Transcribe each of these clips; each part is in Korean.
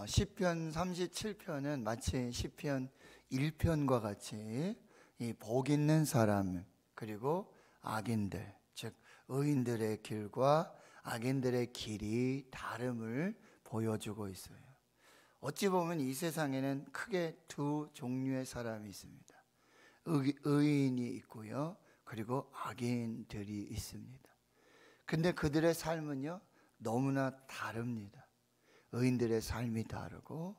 시편 37편은 마치 시편 1편과 같이 이 복 있는 사람 그리고 악인들, 즉 의인들의 길과 악인들의 길이 다름을 보여주고 있어요. 어찌 보면 이 세상에는 크게 두 종류의 사람이 있습니다. 의인이 있고요, 그리고 악인들이 있습니다. 근데 그들의 삶은요 너무나 다릅니다. 의인들의 삶이 다르고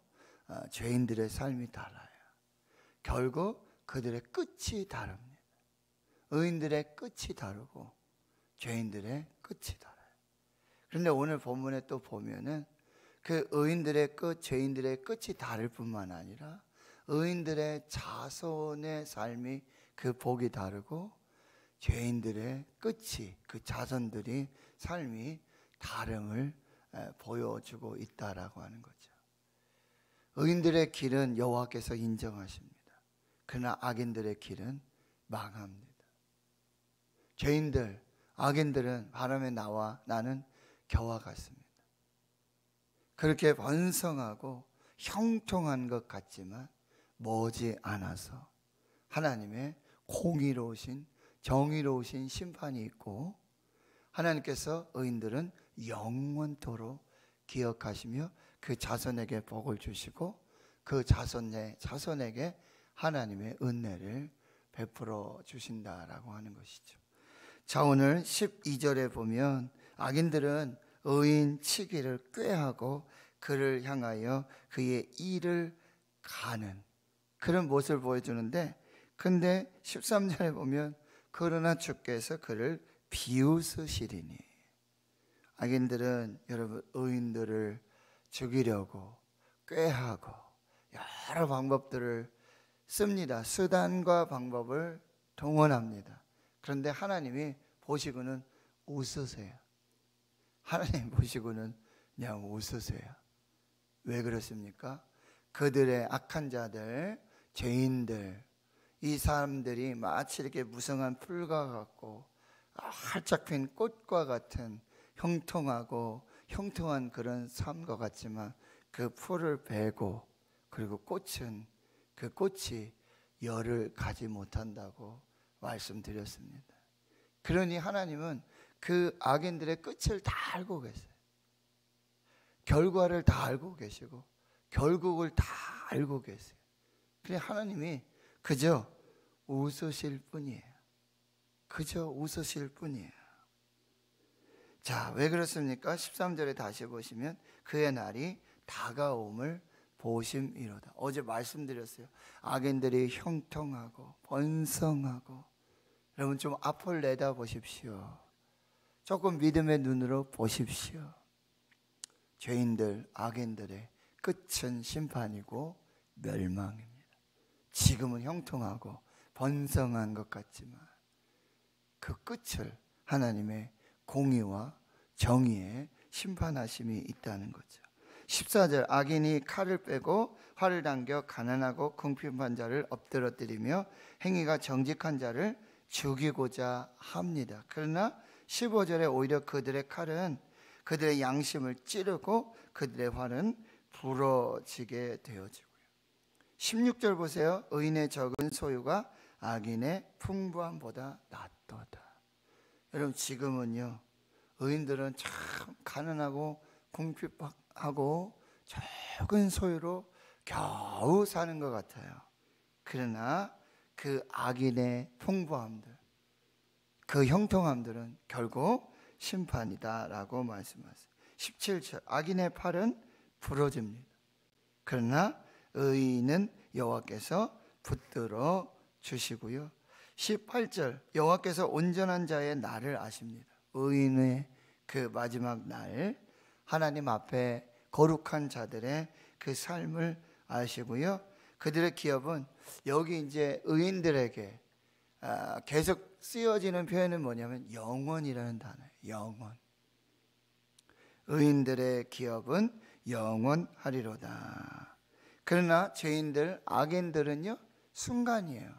죄인들의 삶이 달라요. 결국 그들의 끝이 다릅니다. 의인들의 끝이 다르고 죄인들의 끝이 달라요. 그런데 오늘 본문에 또 보면은 그 의인들의 끝, 죄인들의 끝이 다를 뿐만 아니라 의인들의 자손의 삶이 그 복이 다르고 죄인들의 끝이, 그 자손들이 삶이 다름을 보여주고 있다라고 하는 거죠. 의인들의 길은 여호와께서 인정하십니다. 그러나 악인들의 길은 망합니다. 죄인들, 악인들은 바람에 나와 나는 겨와 같습니다. 그렇게 번성하고 형통한 것 같지만 머지 않아서 하나님의 공의로우신 정의로우신 심판이 있고, 하나님께서 의인들은 영원토록 기억하시며 그 자손에게 복을 주시고 그 자손에게 하나님의 은혜를 베풀어 주신다라고 하는 것이죠. 자, 오늘 12절에 보면 악인들은 의인 치기를 꾀하고 그를 향하여 그의 일을 가는 그런 모습을 보여주는데, 근데 13절에 보면 그러나 주께서 그를 비웃으시리니, 악인들은 여러분 의인들을 죽이려고 꾀하고 여러 방법들을 씁니다. 수단과 방법을 동원합니다. 그런데 하나님이 보시고는 웃으세요. 하나님 보시고는 그냥 웃으세요. 왜 그렇습니까? 그들의 악한 자들, 죄인들, 이 사람들이 마치 이렇게 무성한 풀과 같고 활짝 핀 꽃과 같은 형통하고 형통한 그런 삶과 같지만 그 풀을 베고 그리고 꽃은 그 꽃이 열을 가지 못한다고 말씀드렸습니다. 그러니 하나님은 그 악인들의 끝을 다 알고 계세요. 결과를 다 알고 계시고 결국을 다 알고 계세요. 그래 하나님이 그저 웃으실 뿐이에요. 그저 웃으실 뿐이에요. 자, 왜 그렇습니까? 13절에 다시 보시면 그의 날이 다가옴을 보심이로다. 어제 말씀드렸어요. 악인들이 형통하고 번성하고, 여러분 좀 앞을 내다보십시오. 조금 믿음의 눈으로 보십시오. 죄인들, 악인들의 끝은 심판이고 멸망입니다. 지금은 형통하고 번성한 것 같지만 그 끝을 하나님의 공의와 정의의 심판하심이 있다는 거죠. 14절 악인이 칼을 빼고 활을 당겨 가난하고 궁핍한 자를 엎드러뜨리며 행위가 정직한 자를 죽이고자 합니다. 그러나 15절에 오히려 그들의 칼은 그들의 양심을 찌르고 그들의 활은 부러지게 되어지고요. 16절 보세요. 의인의 적은 소유가 악인의 풍부함보다 낫도다. 여러분 지금은요 의인들은 참 가난하고 궁핍하고 적은 소유로 겨우 사는 것 같아요. 그러나 그 악인의 풍부함들, 그 형통함들은 결국 심판이다라고 말씀하세요. 17절 악인의 팔은 부러집니다. 그러나 의인은 여호와께서 붙들어 주시고요. 18절 여호와께서 온전한 자의 날을 아십니다. 의인의 그 마지막 날, 하나님 앞에 거룩한 자들의 그 삶을 아시고요. 그들의 기업은 여기 이제 의인들에게 계속 쓰여지는 표현은 뭐냐면 영원이라는 단어예요. 영원. 의인들의 기업은 영원하리로다. 그러나 죄인들, 악인들은요 순간이에요.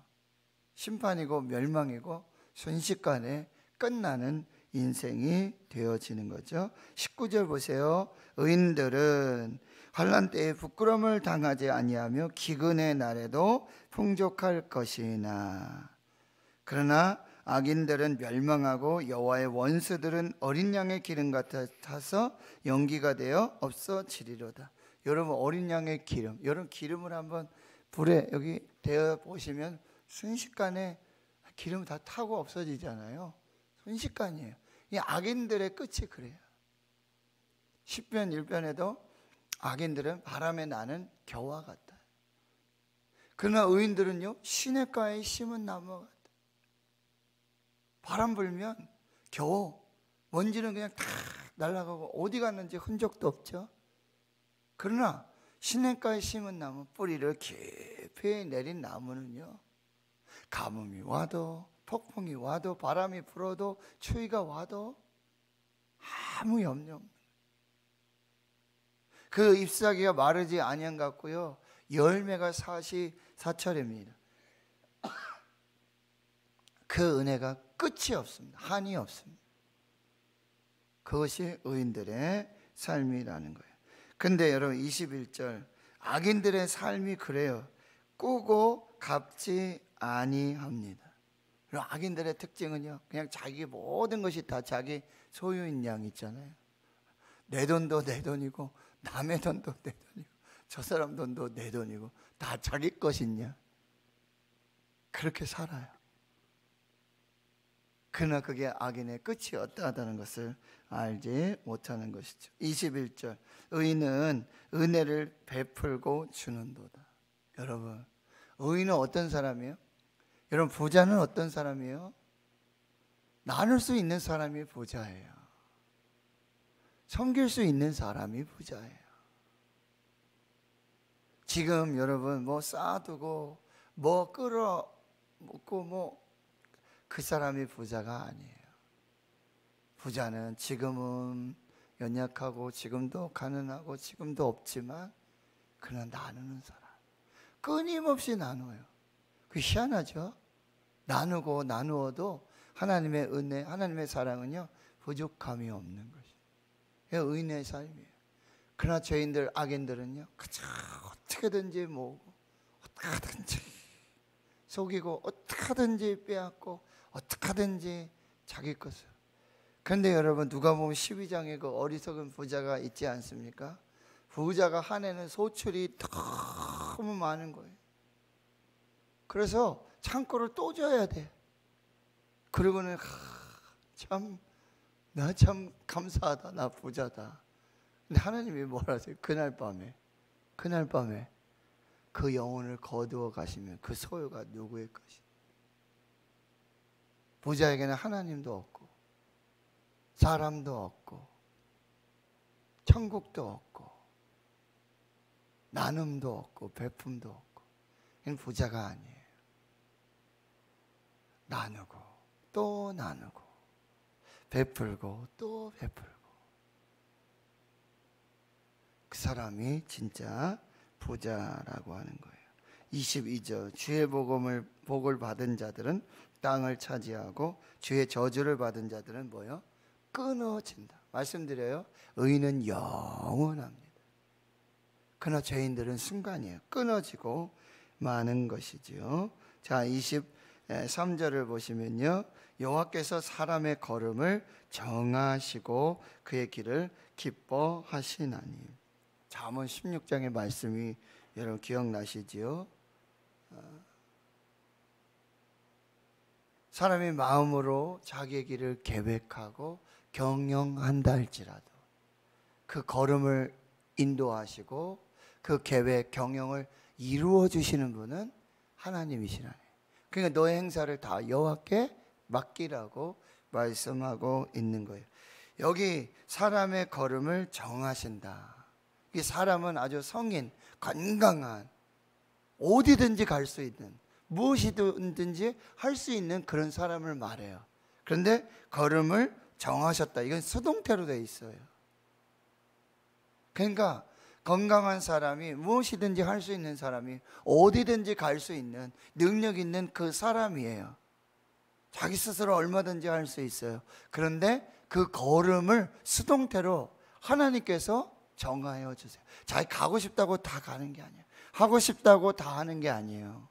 심판이고 멸망이고 순식간에 끝나는 인생이 되어지는 거죠. 19절 보세요. 의인들은 환난 때에 부끄러움을 당하지 아니하며 기근의 날에도 풍족할 것이나 그러나 악인들은 멸망하고 여호와의 원수들은 어린 양의 기름 같아서 연기가 되어 없어지리로다. 여러분, 어린 양의 기름, 여러분 기름을 한번 불에 여기 대어 보시면 순식간에 기름 다 타고 없어지잖아요. 순식간이에요. 이 악인들의 끝이 그래요. 시편 1편에도 악인들은 바람에 나는 겨와 같다. 그러나 의인들은요, 시냇가에 심은 나무 같다. 바람 불면 겨우 먼지는 그냥 다 날아가고 어디 갔는지 흔적도 없죠. 그러나 시냇가에 심은 나무, 뿌리를 깊이 내린 나무는요, 가뭄이 와도 폭풍이 와도 바람이 불어도 추위가 와도 아무 염려 없는, 그 잎사귀가 마르지 아니한 같고요, 열매가 사시사철입니다. 그 은혜가 끝이 없습니다. 한이 없습니다. 그것이 의인들의 삶이라는 거예요. 근데 여러분 21절, 악인들의 삶이 그래요. 꾸고 갚지 아니합니다. 악인들의 특징은요, 그냥 자기 모든 것이 다 자기 소유인 양 있잖아요. 내 돈도 내 돈이고 남의 돈도 내 돈이고 저 사람 돈도 내 돈이고 다 자기 것이냐, 그렇게 살아요. 그러나 그게 악인의 끝이 어떠하다는 것을 알지 못하는 것이죠. 21절, 의인은 은혜를 베풀고 주는도다. 여러분, 의인은 어떤 사람이에요? 여러분, 부자는 어떤 사람이에요? 나눌 수 있는 사람이 부자예요. 섬길 수 있는 사람이 부자예요. 지금 여러분 뭐 쌓아두고 뭐 끌어먹고 뭐 그 사람이 부자가 아니에요. 부자는 지금은 연약하고 지금도 가난하고 지금도 없지만 그는 나누는 사람, 끊임없이 나눠요. 그 희한하죠? 나누고 나누어도 하나님의 은혜, 하나님의 사랑은요, 부족함이 없는 것이에요. 의인의 삶이에요. 그러나 죄인들, 악인들은요, 그저 어떻게든지 모으고 어떻게든지 속이고 어떻게든지 빼앗고 어떻게든지 자기 것을. 그런데 여러분, 누가복음 12장에 그 어리석은 부자가 있지 않습니까? 부자가 한 해는 소출이 너무 많은 거예요. 그래서 창고를 또 줘야 돼. 그러고는 나 참 감사하다, 나 부자다. 근데 하나님이 뭐라 하세요? 그날 밤에 그 영혼을 거두어 가시면 그 소유가 누구의 것이? 부자에게는 하나님도 없고 사람도 없고 천국도 없고 나눔도 없고 베품도 없고. 이건 부자가 아니에요. 나누고 또 나누고 베풀고 또 베풀고, 그 사람이 진짜 부자라고 하는 거예요. 22절, 주의 복을 받은 자들은 땅을 차지하고 주의 저주를 받은 자들은 뭐요? 끊어진다. 말씀드려요, 의인은 영원합니다. 그러나 죄인들은 순간이에요. 끊어지고 마는 것이지요. 자, 23절을 보시면요, 여호와께서 사람의 걸음을 정하시고 그의 길을 기뻐하시나니. 잠언 16장의 말씀이 여러분 기억나시지요? 사람이 마음으로 자기의 길을 계획하고 경영한다 할지라도 그 걸음을 인도하시고 그 계획, 경영을 이루어 주시는 분은 하나님이시라네. 그러니까 너의 행사를 다 여호와께 맡기라고 말씀하고 있는 거예요. 여기 사람의 걸음을 정하신다. 이 사람은 아주 성인, 건강한, 어디든지 갈 수 있는, 무엇이든지 할 수 있는 그런 사람을 말해요. 그런데 걸음을 정하셨다. 이건 수동태로 되어 있어요. 그러니까 건강한 사람이, 무엇이든지 할 수 있는 사람이, 어디든지 갈 수 있는 능력 있는 그 사람이에요. 자기 스스로 얼마든지 할 수 있어요. 그런데 그 걸음을 수동태로 하나님께서 정하여 주세요. 자기 가고 싶다고 다 가는 게 아니에요. 하고 싶다고 다 하는 게 아니에요.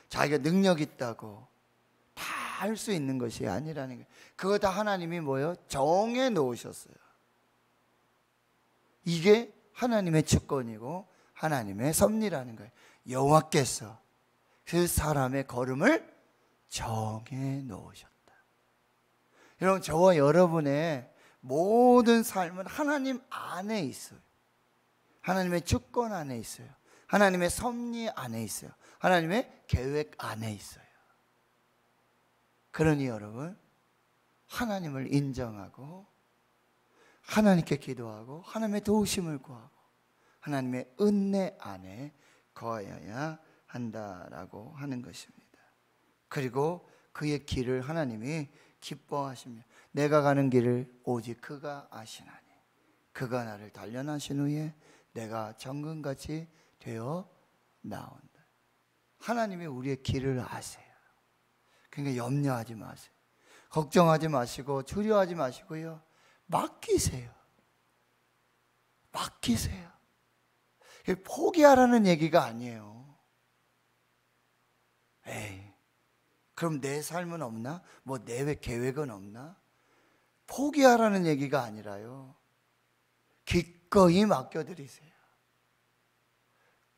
자기가 능력 있다고 다 할 수 있는 것이 아니라는 거예요. 그거 다 하나님이 뭐예요? 정해 놓으셨어요. 이게 하나님의 주권이고 하나님의 섭리라는 거예요. 여호와께서 그 사람의 걸음을 정해 놓으셨다. 여러분, 저와 여러분의 모든 삶은 하나님 안에 있어요. 하나님의 주권 안에 있어요. 하나님의 섭리 안에 있어요. 하나님의 계획 안에 있어요. 그러니 여러분, 하나님을 인정하고 하나님께 기도하고 하나님의 도우심을 구하고 하나님의 은혜 안에 거하여야 한다라고 하는 것입니다. 그리고 그의 길을 하나님이 기뻐하시며 내가 가는 길을 오직 그가 아시나니 그가 나를 단련하신 후에 내가 정금같이 되어 나온다. 하나님이 우리의 길을 아세요. 그러니까 염려하지 마세요. 걱정하지 마시고 두려워하지 마시고요. 맡기세요. 맡기세요. 포기하라는 얘기가 아니에요. 에이, 그럼 내 삶은 없나? 뭐 내 계획은 없나? 포기하라는 얘기가 아니라요. 기꺼이 맡겨드리세요.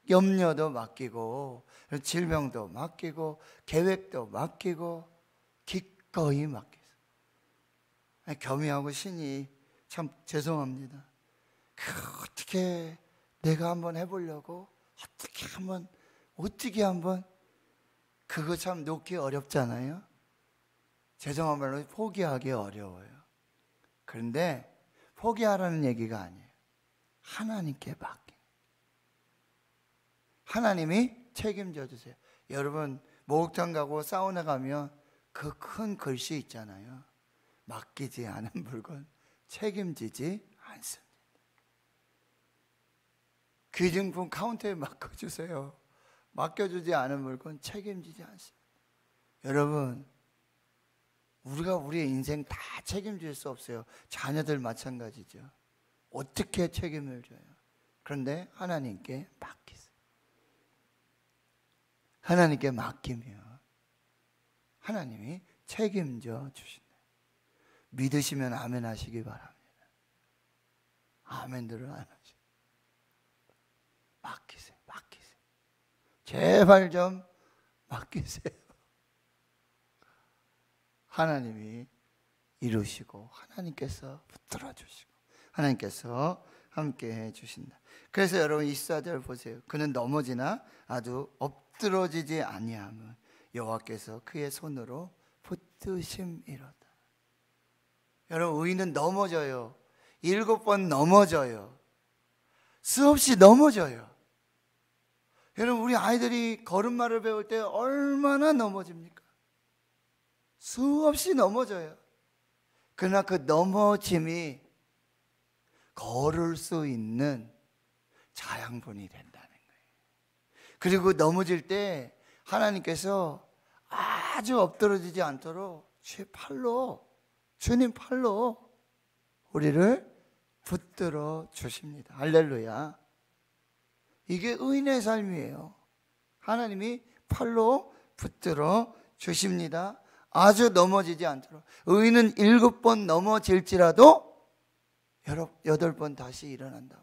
염려도 맡기고 질병도 맡기고 계획도 맡기고 기꺼이 맡기세요. 겸이하고 신이 참 죄송합니다. 어떻게 내가 한번 해보려고 어떻게 한번 그거 참 놓기 어렵잖아요. 죄송한 말로 포기하기 어려워요. 그런데 포기하라는 얘기가 아니에요. 하나님께 맡기. 하나님이 책임져 주세요. 여러분, 목욕탕 가고 사우나 가면 그 큰 글씨 있잖아요. 맡기지 않은 물건 책임지지 않습니다. 귀중품 카운터에 맡겨주세요. 맡겨주지 않은 물건 책임지지 않습니다. 여러분, 우리가 우리의 인생 다 책임질 수 없어요. 자녀들 마찬가지죠. 어떻게 책임을 져요? 그런데 하나님께 맡기세요. 하나님께 맡기면 하나님이 책임져 주신다. 믿으시면 아멘 하시기 바랍니다. 아멘들을 안 하시고 맡기세요. 맡기세요. 제발 좀 맡기세요. 하나님이 이루시고 하나님께서 붙들어 주시고 하나님께서 함께 해 주신다. 그래서 여러분 24절 보세요. 그는 넘어지나 아주 엎드러지지 아니함은 여호와께서 그의 손으로 붙드심이로다. 여러분, 의인은 넘어져요. 7번 넘어져요. 수없이 넘어져요. 여러분, 우리 아이들이 걸음마를 배울 때 얼마나 넘어집니까? 수없이 넘어져요. 그러나 그 넘어짐이 걸을 수 있는 자양분이 된다는 거예요. 그리고 넘어질 때 하나님께서 아주 엎드러지지 않도록 주님 팔로 우리를 붙들어 주십니다. 할렐루야. 이게 의인의 삶이에요. 하나님이 팔로 붙들어 주십니다. 아주 넘어지지 않도록. 의인은 7번 넘어질지라도 8번 다시 일어난다.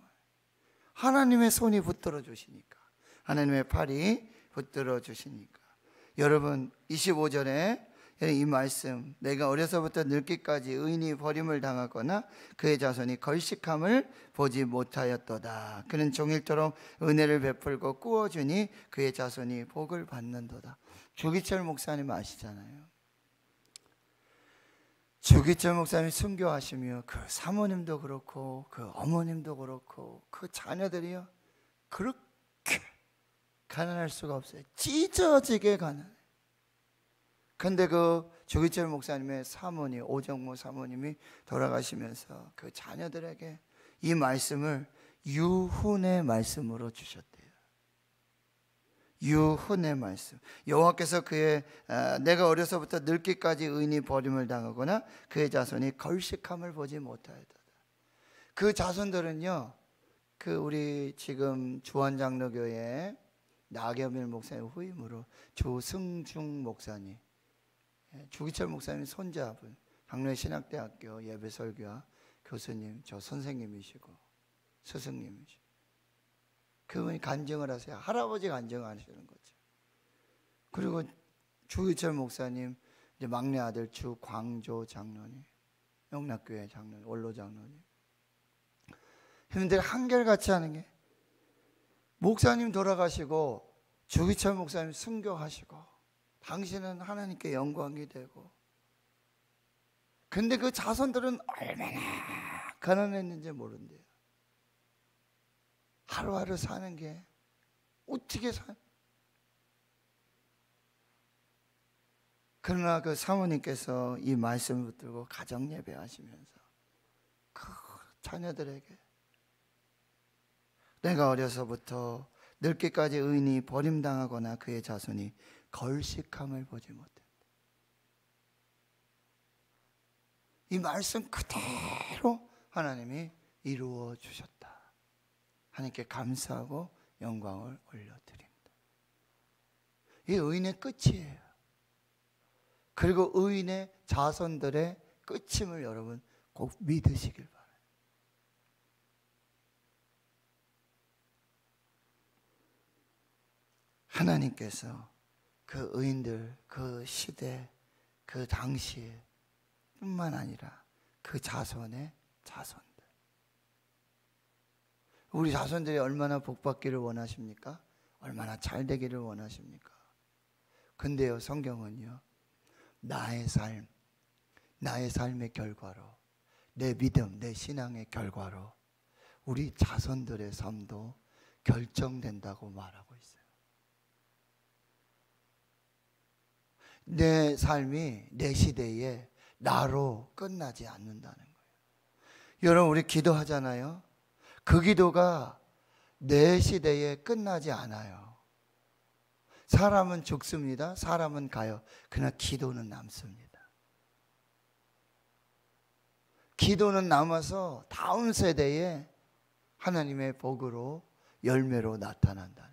하나님의 손이 붙들어 주시니까, 하나님의 팔이 붙들어 주시니까. 여러분, 25절에 이 말씀, 내가 어려서부터 늙기까지 의인이 버림을 당하거나 그의 자손이 걸식함을 보지 못하였도다. 그는 종일토록 은혜를 베풀고 꾸어주니 그의 자손이 복을 받는도다. 주기철 목사님 아시잖아요. 주기철 목사님이 순교하시며 그 사모님도 그렇고 그 어머님도 그렇고 그 자녀들이요, 그렇게 가난할 수가 없어요. 찢어지게 가난해요. 근데 그 주기철 목사님의 사모님, 오정모 사모님이 돌아가시면서 그 자녀들에게 이 말씀을 유훈의 말씀으로 주셨대요. 유훈의 말씀. 여호와께서 그의 내가 어려서부터 늙기까지 의인이 버림을 당하거나 그의 자손이 걸식함을 보지 못하였다. 그 자손들은요, 우리 지금 주한장로교회 나겸일 목사님 후임으로 조승중 목사님, 주기철 목사님 손자분, 강릉 신학대학교 예배설교와 교수님, 저 선생님이시고 스승님이시고, 그분이 간증을 하세요. 할아버지 간증하시는 거죠. 그리고 주기철 목사님 이제 막내 아들 주광조 장로님, 영락교회 장로님, 원로 장로님. 형님들 한결같이 하는 게, 목사님 돌아가시고 주기철 목사님 순교하시고 당신은 하나님께 영광이 되고, 근데 그 자손들은 얼마나 가난했는지 모른대요. 하루하루 사는 게 어떻게 그러나 그 사모님께서 이 말씀을 붙들고 가정 예배하시면서 그 자녀들에게, 내가 어려서부터 늙기까지 의인이 버림당하거나 그의 자손이 걸식함을 보지 못했다. 이 말씀 그대로 하나님이 이루어 주셨다. 하나님께 감사하고 영광을 올려드립니다. 이 의인의 끝이에요. 그리고 의인의 자손들의 끝임을 여러분 꼭 믿으시길 바랍니다. 하나님께서 그 의인들, 그 시대, 그 당시에 뿐만 아니라 그 자손의 자손들, 우리 자손들이 얼마나 복받기를 원하십니까? 얼마나 잘 되기를 원하십니까? 근데요, 성경은요, 나의 삶, 나의 삶의 결과로, 내 믿음, 내 신앙의 결과로 우리 자손들의 삶도 결정된다고 말하고 있어요. 내 삶이 내 시대에 나로 끝나지 않는다는 거예요. 여러분, 우리 기도하잖아요. 그 기도가 내 시대에 끝나지 않아요. 사람은 죽습니다. 사람은 가요. 그러나 기도는 남습니다. 기도는 남아서 다음 세대에 하나님의 복으로, 열매로 나타난다는 거예요.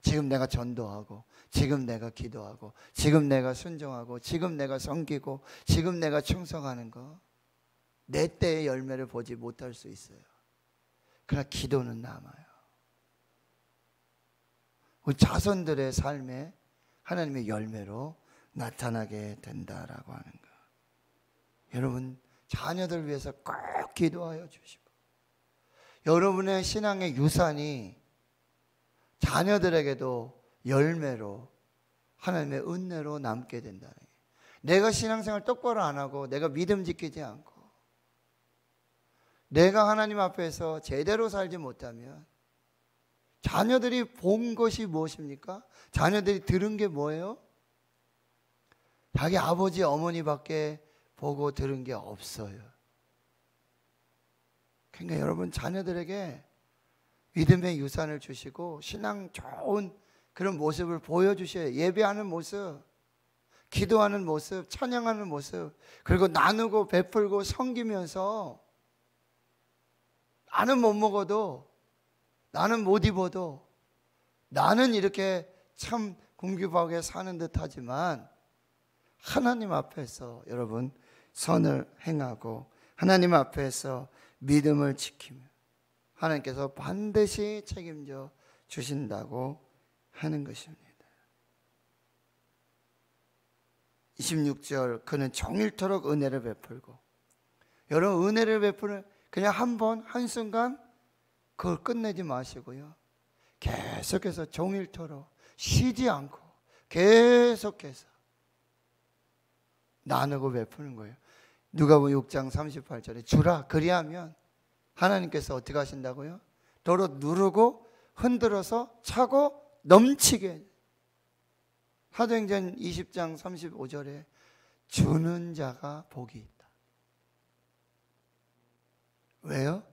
지금 내가 전도하고, 지금 내가 기도하고, 지금 내가 순종하고, 지금 내가 섬기고, 지금 내가 충성하는 거, 내 때의 열매를 보지 못할 수 있어요. 그러나 기도는 남아요. 우리 자손들의 삶에 하나님의 열매로 나타나게 된다라고 하는 거. 여러분, 자녀들 위해서 꼭 기도하여 주시고, 여러분의 신앙의 유산이 자녀들에게도 열매로, 하나님의 은혜로 남게 된다는 거예요. 내가 신앙생활 똑바로 안 하고, 내가 믿음 지키지 않고, 내가 하나님 앞에서 제대로 살지 못하면 자녀들이 본 것이 무엇입니까? 자녀들이 들은 게 뭐예요? 자기 아버지 어머니밖에 보고 들은 게 없어요. 그러니까 여러분, 자녀들에게 믿음의 유산을 주시고 신앙 좋은 그런 모습을 보여주셔야, 예배하는 모습, 기도하는 모습, 찬양하는 모습, 그리고 나누고 베풀고 섬기면서, 나는 못 먹어도, 나는 못 입어도, 나는 이렇게 참 궁핍하게 사는 듯 하지만 하나님 앞에서 여러분 선을 행하고 하나님 앞에서 믿음을 지키며 하나님께서 반드시 책임져 주신다고 하는 것입니다. 26절, 그는 종일토록 은혜를 베풀고, 여러분, 은혜를 베푸는 그냥 한 번, 한순간 그걸 끝내지 마시고요, 계속해서 종일토록 쉬지 않고 계속해서 나누고 베푸는 거예요. 누가복음 6장 38절에 주라, 그리하면 하나님께서 어떻게 하신다고요? 도로 누르고 흔들어서 차고 넘치게. 사도행전 20장 35절에 주는 자가 복이 있다. 왜요?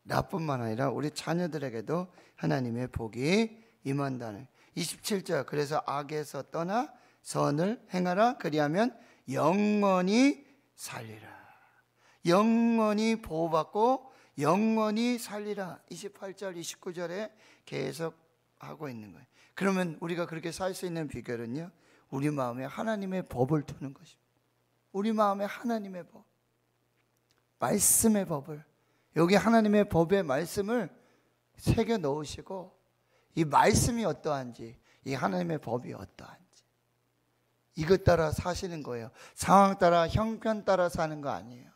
나뿐만 아니라 우리 자녀들에게도 하나님의 복이 임한다는. 27절, 그래서 악에서 떠나 선을 행하라, 그리하면 영원히 살리라. 영원히 보호받고 영원히 살리라. 28절 29절에 계속 하고 있는 거예요. 그러면 우리가 그렇게 살 수 있는 비결은요, 우리 마음에 하나님의 법을 두는 것입니다. 우리 마음에 하나님의 법, 말씀의 법을, 여기 하나님의 법의 말씀을 새겨 넣으시고, 이 말씀이 어떠한지, 이 하나님의 법이 어떠한지 이것 따라 사시는 거예요. 상황 따라, 형편 따라 사는 거 아니에요.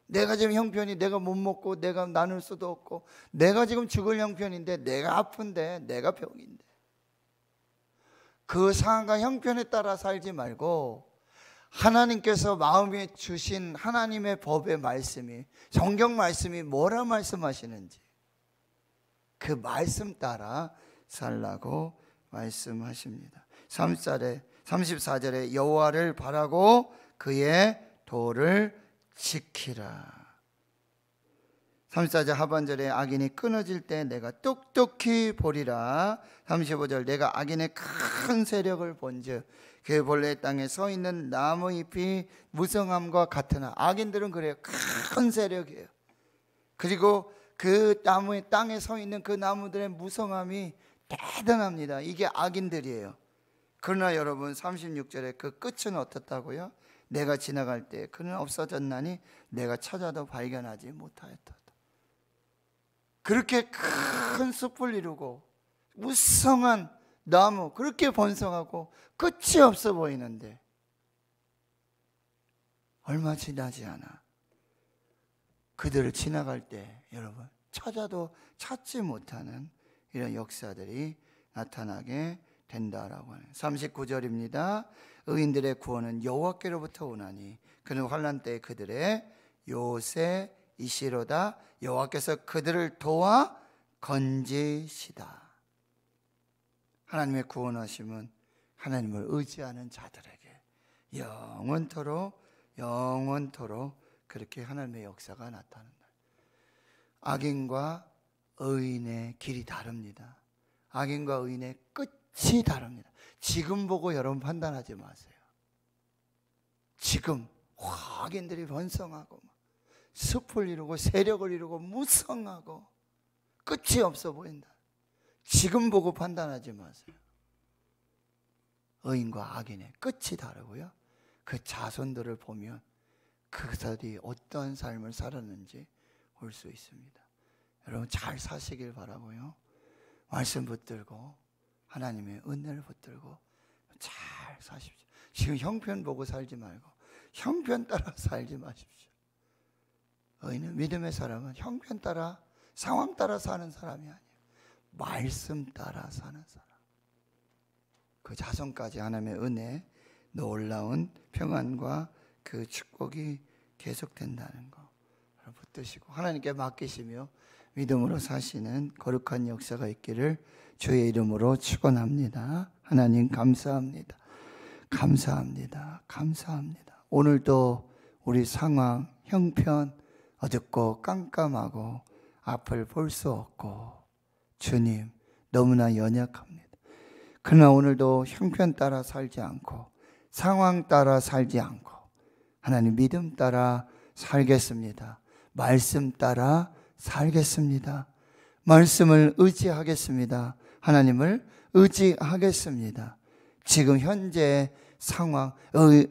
내가 지금 형편이, 내가 못 먹고 내가 나눌 수도 없고, 내가 지금 죽을 형편인데, 내가 아픈데, 내가 병인데, 그 상황과 형편에 따라 살지 말고 하나님께서 마음에 주신 하나님의 법의 말씀이, 성경 말씀이 뭐라 말씀하시는지 그 말씀 따라 살라고 말씀하십니다. 34절에 여호와를 바라고 그의 도를 지키라. 34절 하반절에 악인이 끊어질 때 내가 똑똑히 보리라. 35절 내가 악인의 큰 세력을 본즉 그 본래 땅에 서 있는 나무 잎이 무성함과 같으나, 악인들은 그래요. 큰 세력이에요. 그리고 그 나무의 땅에 서 있는 그 나무들의 무성함이 대단합니다. 이게 악인들이에요. 그러나 여러분 36절에 그 끝은 어떻다고요? 내가 지나갈 때 그는 없어졌나니 내가 찾아도 발견하지 못하였다. 그렇게 큰 숲을 이루고 무성한 나무, 그렇게 번성하고 끝이 없어 보이는데 얼마 지나지 않아 그들을 지나갈 때 여러분 찾아도 찾지 못하는 이런 역사들이 나타나게 된다라고 하는 39절입니다. 의인들의 구원은 여호와께로부터 오나니 그는 환난 때에 그들의 요새이시로다. 여호와께서 그들을 도와 건지시다. 하나님의 구원하심은 하나님을 의지하는 자들에게 영원토록 그렇게 하나님의 역사가 나타난다. 악인과 의인의 길이 다릅니다. 악인과 의인의 끝이 다릅니다. 지금 보고 여러분 판단하지 마세요. 지금 악인들이 번성하고 숲을 이루고 세력을 이루고 무성하고 끝이 없어 보인다. 지금 보고 판단하지 마세요. 의인과 악인의 끝이 다르고요, 그 자손들을 보면 그들이 어떠한 삶을 살았는지 볼 수 있습니다. 여러분 잘 사시길 바라고요, 말씀 붙들고 하나님의 은혜를 붙들고 잘 사십시오. 지금 형편 보고 살지 말고 형편 따라 살지 마십시오. 의인은, 믿음의 사람은 형편 따라, 상황 따라 사는 사람이 아니에요. 말씀 따라 사는 사람. 그 자손까지 하나님의 은혜, 놀라운 평안과 그 축복이 계속된다는 거 붙드시고 하나님께 맡기시며 믿음으로 사시는 거룩한 역사가 있기를 주의 이름으로 축원합니다. 하나님 감사합니다. 감사합니다. 오늘도 우리 상황, 형편 어둡고 깜깜하고 앞을 볼 수 없고 주님 너무나 연약합니다. 그러나 오늘도 형편 따라 살지 않고 상황 따라 살지 않고 하나님 믿음 따라 살겠습니다. 말씀 따라 살겠습니다. 말씀을 의지하겠습니다. 하나님을 의지하겠습니다. 지금 현재 상황,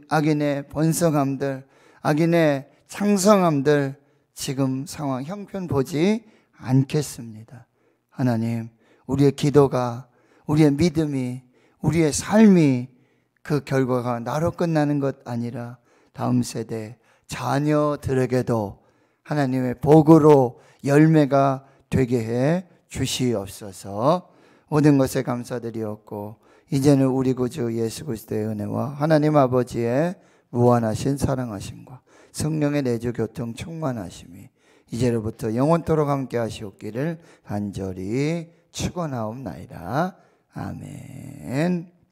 악인의 번성함들, 악인의 창성함들, 지금 상황 형편 보지 않겠습니다. 하나님, 우리의 기도가, 우리의 믿음이, 우리의 삶이 그 결과가 나로 끝나는 것 아니라 다음 세대 자녀들에게도 하나님의 복으로 열매가 되게 해 주시옵소서. 모든 것에 감사드리옵고 이제는 우리 구주 예수 그리스도의 은혜와 하나님 아버지의 무한하신 사랑하심과 성령의 내주 교통 충만하심이 이제로부터 영원토록 함께 하시옵기를 간절히 축원하옵나이다. 아멘.